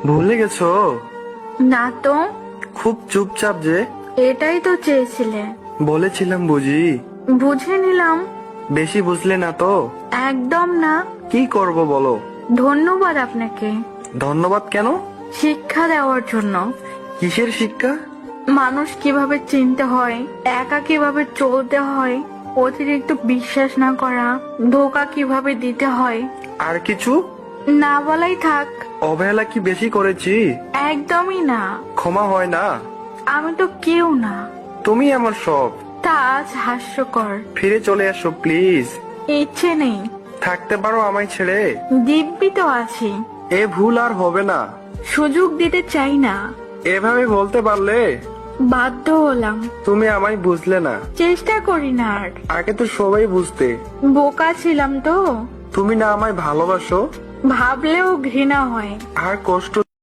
ভুলে গেছো? না তো। খুব চুপচাপ যে। এটাই তো চেয়েছিলে। বলেছিলাম বুঝি। বুঝে নিলাম। বেশি বুঝলে না তো? একদম না। কি করব বলো? ধন্যবাদ আপনাকে ধন্যবাদ কেন? শিক্ষা দেওয়ার জন্য। কিসের শিক্ষা? মানুষ কিভাবে চিনতে হয়, একা কিভাবে চলতে হয়, অতিরিক্ত বিশ্বাস না করা, ধোকা কিভাবে দিতে হয়। আর কিছু? না বলাই থাক। অবহেলা কি বেশি করেছি? একদমই না। ক্ষমা হয় না? আমি তো কেউ না। তুমি আমার সব। তা আজ হাস্যকর। ফিরে চলে আসো প্লিজ। ইচ্ছে নেই। থাকতে পারো আমায় ছেড়ে? দিব্যি তো আছি। এ ভুল আর হবে না। সুযোগ দিতে চাই না। এভাবে বলতে পারলে? বাধ্য হলাম। তুমি আমায় বুঝলে না। চেষ্টা করি না আর। আগে তো সবাই বুঝতে। বোকা ছিলাম তো। তুমি না আমায় ভালোবাসো? ভাবলেও ঘৃণা হয়। আর কষ্ট